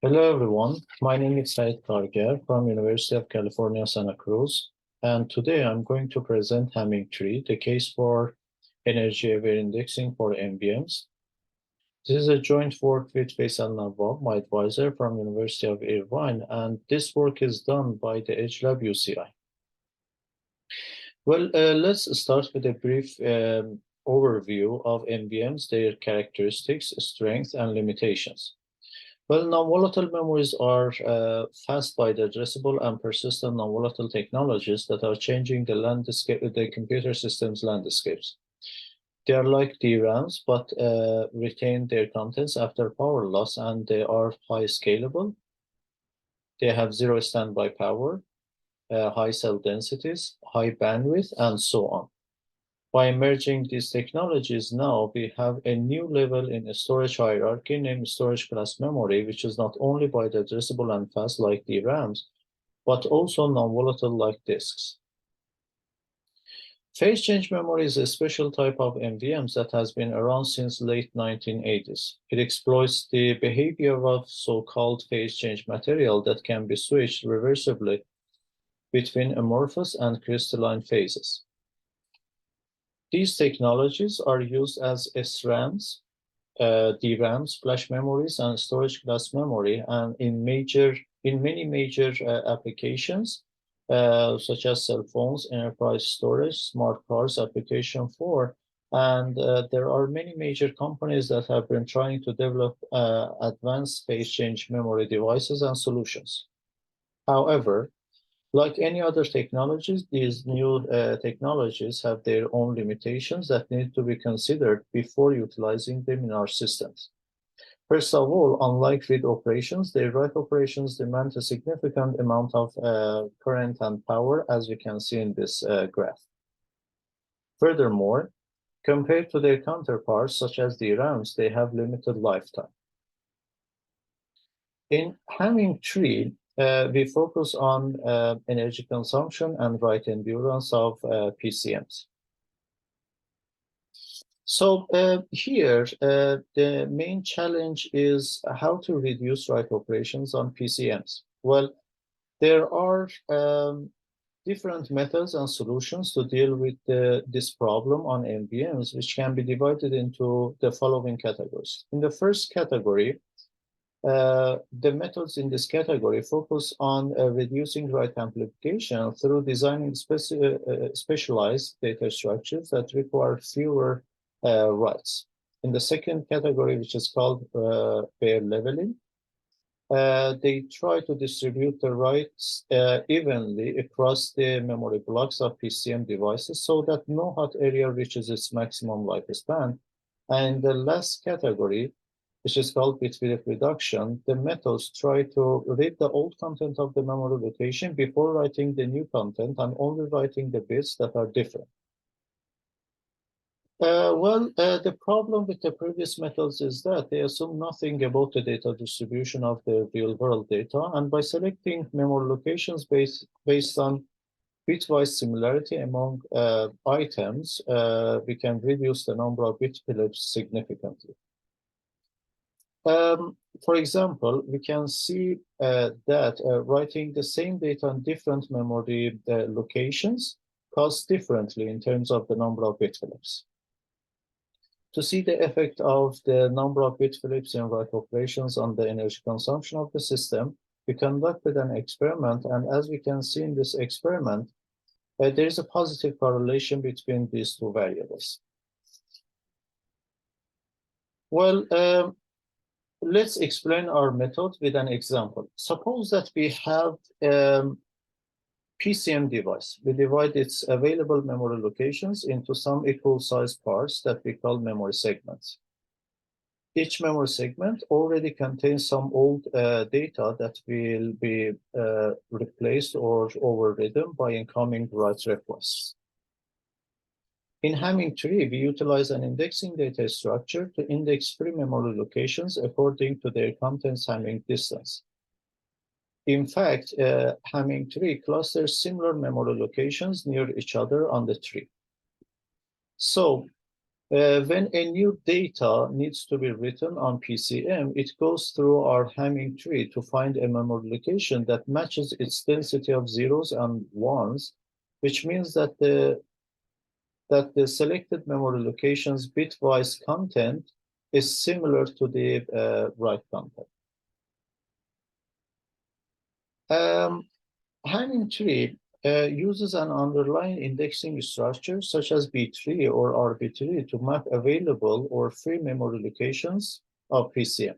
Hello everyone, my name is Said Karger from University of California, Santa Cruz, and today I'm going to present Hamming tree, the case for energy-aware indexing for MVMs. This is a joint work with Faisal Nawab, my advisor from University of Irvine, and this work is done by the Edge Lab UCI. Well, let's start with a brief overview of MVMs, their characteristics, strengths, and limitations. Well, non-volatile memories are fast biodistributable and persistent non-volatile technologies that are changing the landscape, the computer system's landscapes. They are like DRAMs, but retain their contents after power loss, and they are high scalable. They have zero standby power, high cell densities, high bandwidth, and so on. By merging these technologies now, we have a new level in a storage hierarchy named storage class memory, which is not only biodistributable and fast like DRAMs, but also non-volatile like disks. Phase change memory is a special type of MVMs that has been around since late 1980s. It exploits the behavior of so-called phase change material that can be switched reversibly between amorphous and crystalline phases. These technologies are used as SRAMs, DRAMs, flash memories, and storage class memory, and in many major applications, such as cell phones, enterprise storage, smart cars, application 4, and there are many major companies that have been trying to develop advanced phase change memory devices and solutions. However, like any other technologies, these new technologies have their own limitations that need to be considered before utilizing them in our systems. First of all, unlike read operations, their write operations demand a significant amount of current and power, as we can see in this graph. Furthermore, compared to their counterparts, such as DRAMs, they have limited lifetime. In Hamming tree, we focus on energy consumption and write endurance of PCMs. So here, the main challenge is how to reduce write operations on PCMs. Well, there are different methods and solutions to deal with this problem on MVMs, which can be divided into the following categories. In the first category, the methods in this category focus on reducing write amplification through designing specialized data structures that require fewer writes. In the second category, which is called bare leveling, they try to distribute the writes evenly across the memory blocks of PCM devices so that no hot area reaches its maximum lifespan. And the last category, which is called bit width reduction, the methods try to read the old content of the memory location before writing the new content and only writing the bits that are different. The problem with the previous methods is that they assume nothing about the data distribution of the real-world data, and by selecting memory locations based on bitwise similarity among items, we can reduce the number of bit flips significantly. For example, we can see that writing the same data on different memory locations costs differently in terms of the number of bit flips. To see the effect of the number of bit flips in write operations on the energy consumption of the system, we conducted an experiment, and as we can see in this experiment, there is a positive correlation between these two variables. Well, let's explain our method with an example. Suppose that we have PCM device. We divide its available memory locations into some equal sized parts that we call memory segments. Each memory segment already contains some old data that will be replaced or overridden by incoming write requests. In Hamming tree, we utilize an indexing data structure to index free memory locations according to their contents Hamming distance. In fact, Hamming tree clusters similar memory locations near each other on the tree. So When a new data needs to be written on PCM, it goes through our Hamming tree to find a memory location that matches its density of zeros and ones, which means that the selected memory location's bitwise content is similar to the write content. Hamming tree uses an underlying indexing structure such as B-tree or RB-tree to map available or free memory locations of PCM.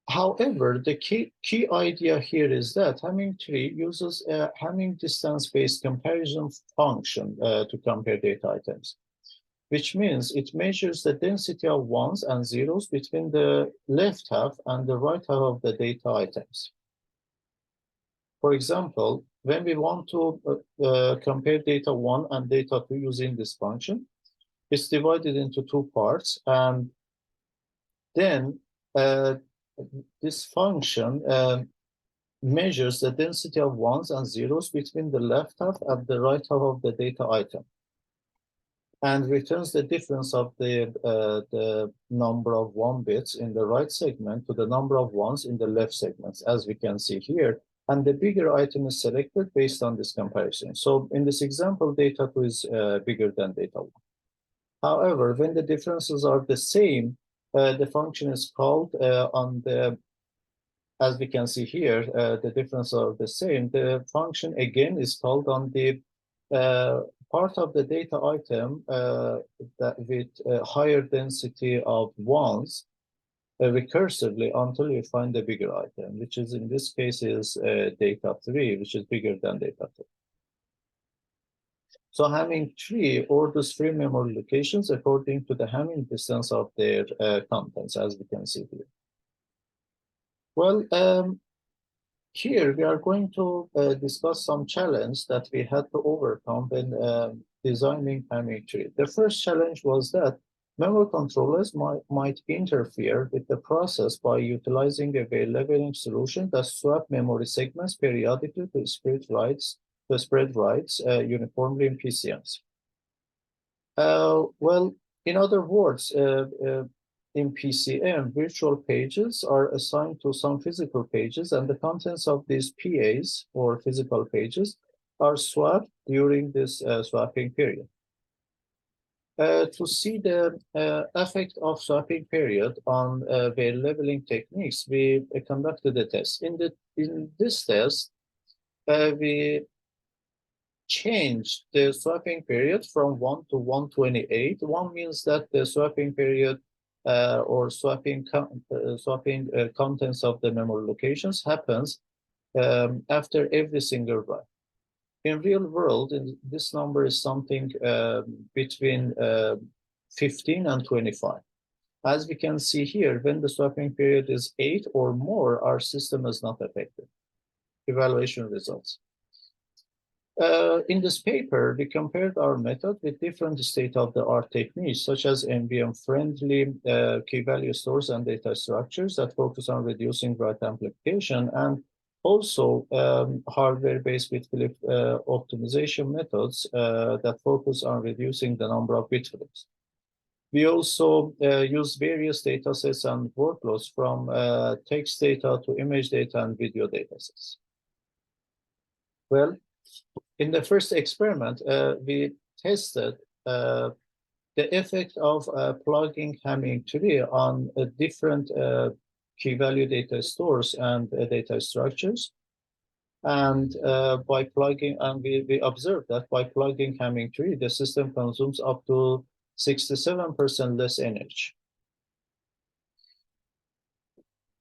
However, the key idea here is that Hamming tree uses a Hamming distance-based comparison function to compare data items, which means it measures the density of ones and zeros between the left half and the right half of the data items. For example, when we want to compare data 1 and data 2 using this function, it's divided into two parts, and then this function measures the density of ones and zeros between the left half and the right half of the data item, and returns the difference of the number of 1 bits in the right segment to the number of ones in the left segments, as we can see here. And the bigger item is selected based on this comparison. So in this example, data 2 is bigger than data 1. However, when the differences are the same, the function is called on the, as we can see here, the differences are the same. The function again is called on the part of the data item that with higher density of ones recursively until you find the bigger item, which is in this case is data 3, which is bigger than data 2. So Hamming tree orders free memory locations according to the Hamming distance of their contents, as we can see here. Well, here we are going to discuss some challenge that we had to overcome when designing Hamming tree. The first challenge was that memory controllers might interfere with the process by utilizing a leveling solution that swap memory segments periodically to spread writes uniformly in PCMs. Well, in other words, in PCM, virtual pages are assigned to some physical pages, and the contents of these PAs, or physical pages, are swapped during this swapping period. To see the effect of swapping period on their leveling techniques, we conducted a test. In this test, we changed the swapping period from 1 to 128. 1 means that the swapping period or swapping contents of the memory locations happens after every single write. In real world, this number is something between 15 and 25. As we can see here, when the swapping period is 8 or more, our system is not affected. Evaluation results. In this paper, we compared our method with different state-of-the-art techniques, such as NVM-friendly key-value stores and data structures that focus on reducing write amplification, and also hardware-based bit flip optimization methods that focus on reducing the number of bit flips. We also use various data sets and workloads from text data to image data and video data sets. Well, in the first experiment, we tested the effect of plugging Hamming tree on different key-value data stores and data structures. And by plugging, and we observed that by plugging Hamming tree, the system consumes up to 67% less energy.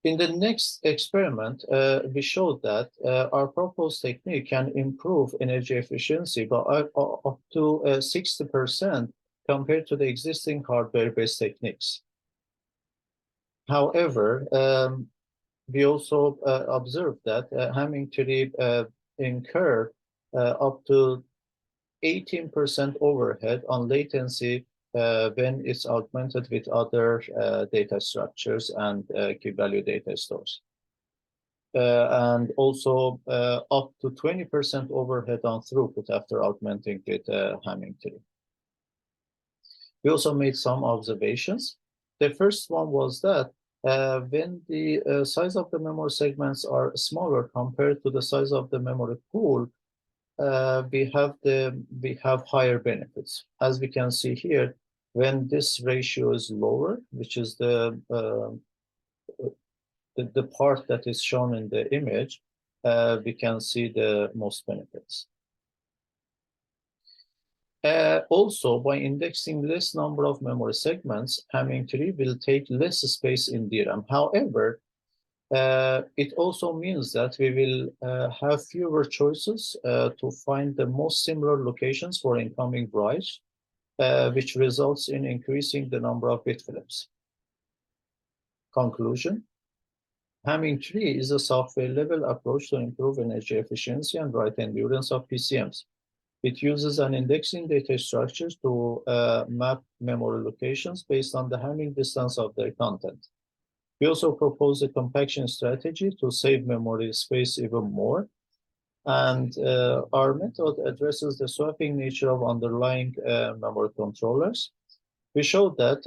In the next experiment, we showed that our proposed technique can improve energy efficiency by up to 60% compared to the existing hardware-based techniques. However, we also observed that Hamming tree incur up to 18% overhead on latency when it's augmented with other data structures and key-value data stores. And also up to 20% overhead on throughput after augmenting with Hamming tree. We also made some observations. The first one was that when the size of the memory segments are smaller compared to the size of the memory pool, we have higher benefits. As we can see here, when this ratio is lower, which is the part that is shown in the image, we can see the most benefits. Also, by indexing less number of memory segments, Hamming tree will take less space in DRAM. However, it also means that we will have fewer choices to find the most similar locations for incoming writes, which results in increasing the number of bit flips. Conclusion: Hamming tree is a software-level approach to improve energy efficiency and write endurance of PCMs. It uses an indexing data structure to map memory locations based on the Hamming distance of their content. We also propose a compaction strategy to save memory space even more. And our method addresses the swapping nature of underlying memory controllers. We showed that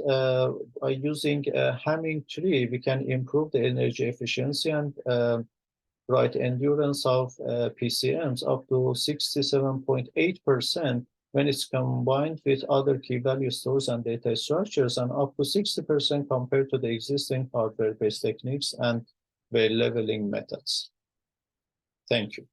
by using a Hamming tree, we can improve the energy efficiency and write endurance of PCMs up to 67.8% when it's combined with other key value stores and data structures, and up to 60% compared to the existing hardware-based techniques and leveling methods. Thank you.